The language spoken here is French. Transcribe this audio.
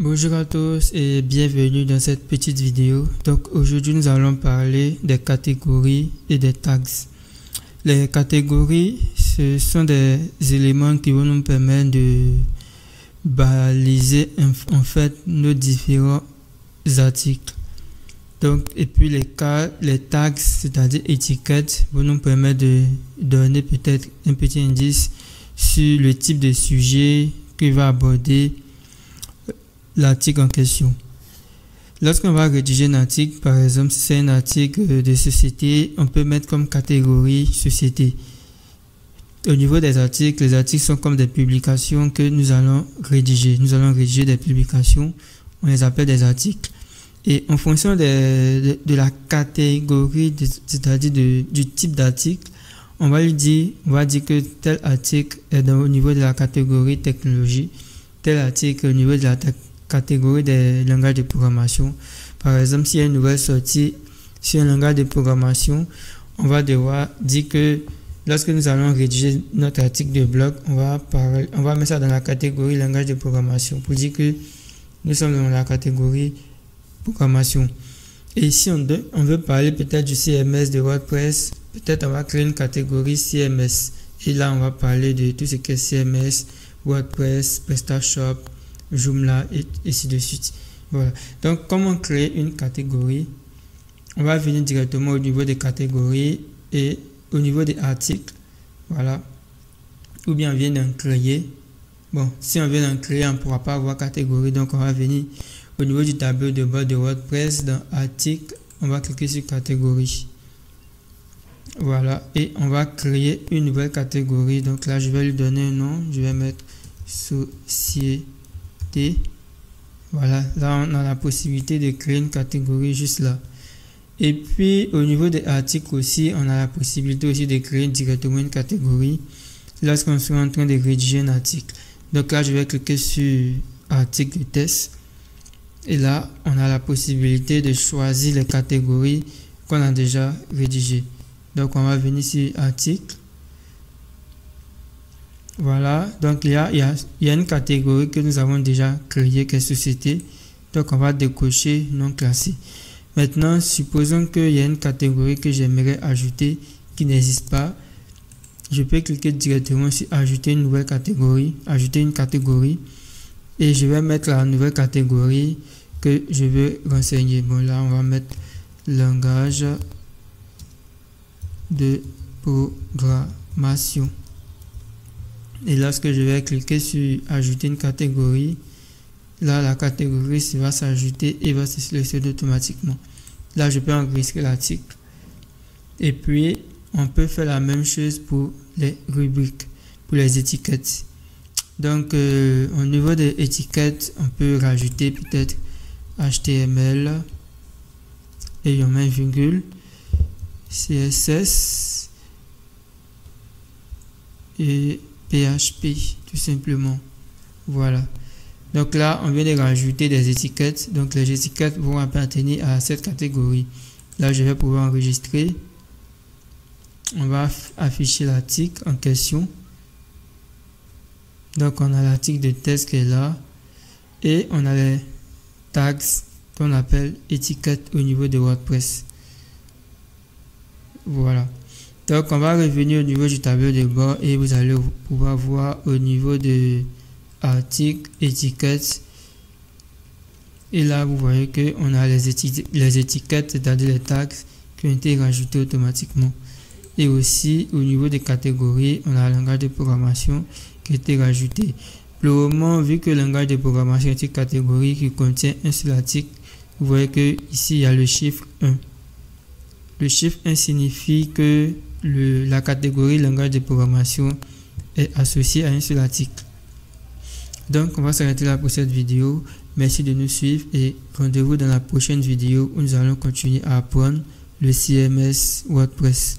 Bonjour à tous et bienvenue dans cette petite vidéo. Donc aujourd'hui nous allons parler des catégories et des tags. Les catégories, ce sont des éléments qui vont nous permettre de baliser en fait nos différents articles. Donc, et puis les tags, c'est-à-dire étiquettes, vont nous permettre de donner peut-être un petit indice sur le type de sujet que va aborder l'article en question. Lorsqu'on va rédiger un article, par exemple, si c'est un article de société, on peut mettre comme catégorie société. Au niveau des articles, les articles sont comme des publications que nous allons rédiger. Nous allons rédiger des publications, on les appelle des articles. Et en fonction de la catégorie, c'est-à-dire du type d'article, on va dire que tel article est au niveau de la catégorie technologie, tel article au niveau de la catégorie des langages de programmation. Par exemple, s'il y a une nouvelle sortie sur un langage de programmation, on va devoir dire que lorsque nous allons rédiger notre article de blog, on va mettre ça dans la catégorie langage de programmation pour dire que nous sommes dans la catégorie programmation. Et si on veut parler peut-être du CMS de WordPress, peut-être on va créer une catégorie CMS. Et là, on va parler de tout ce que est CMS, WordPress, PrestaShop, Joomla et ainsi de suite. Voilà. Donc, comment créer une catégorie? On va venir directement au niveau des catégories et au niveau des articles. Voilà. Ou bien on vient d'en créer. Bon, si on vient d'en créer, on ne pourra pas avoir catégorie. Donc, on va venir au niveau du tableau de bord de WordPress, dans article, on va cliquer sur catégorie. Voilà. Et on va créer une nouvelle catégorie. Donc là, je vais lui donner un nom. Je vais mettre société. Voilà, là on a la possibilité de créer une catégorie juste là. Et puis au niveau des articles aussi, on a la possibilité aussi de créer directement une catégorie lorsqu'on sera en train de rédiger un article. Donc là, je vais cliquer sur article de test. Et là, on a la possibilité de choisir les catégories qu'on a déjà rédigées. Donc on va venir sur article. Voilà, donc il y a une catégorie que nous avons déjà créée, qui est société. Donc on va décocher non classé. Maintenant, supposons qu'il y a une catégorie que j'aimerais ajouter qui n'existe pas. Je peux cliquer directement sur ajouter une nouvelle catégorie, ajouter une catégorie. Et je vais mettre la nouvelle catégorie que je veux renseigner. Bon, là on va mettre langage de programmation. Et lorsque je vais cliquer sur ajouter une catégorie, là la catégorie va s'ajouter et va se sélectionner automatiquement. Là je peux enregistrer l'article. Et puis on peut faire la même chose pour les rubriques, pour les étiquettes. Donc au niveau des étiquettes, on peut rajouter peut-être HTML et on met virgule, CSS et PHP tout simplement. Voilà. Donc là, on vient de rajouter des étiquettes. Donc les étiquettes vont appartenir à cette catégorie. Là, je vais pouvoir enregistrer. On va afficher l'article en question. Donc on a l'article de test qui est là. Et on a les tags qu'on appelle étiquettes au niveau de WordPress. Voilà. Donc on va revenir au niveau du tableau de bord et vous allez pouvoir voir au niveau de articles, étiquettes. Et là vous voyez que on a les étiquettes, c'est-à-dire les tags qui ont été rajoutés automatiquement. Et aussi au niveau des catégories, on a le langage de programmation qui a été rajouté. Pour le moment, vu que le langage de programmation est une catégorie qui contient un seul article, vous voyez que ici il y a le chiffre 1. Le chiffre 1 signifie que la catégorie langage de programmation est associée à un seul article. Donc on va s'arrêter là pour cette vidéo. Merci de nous suivre et rendez-vous dans la prochaine vidéo où nous allons continuer à apprendre le CMS WordPress.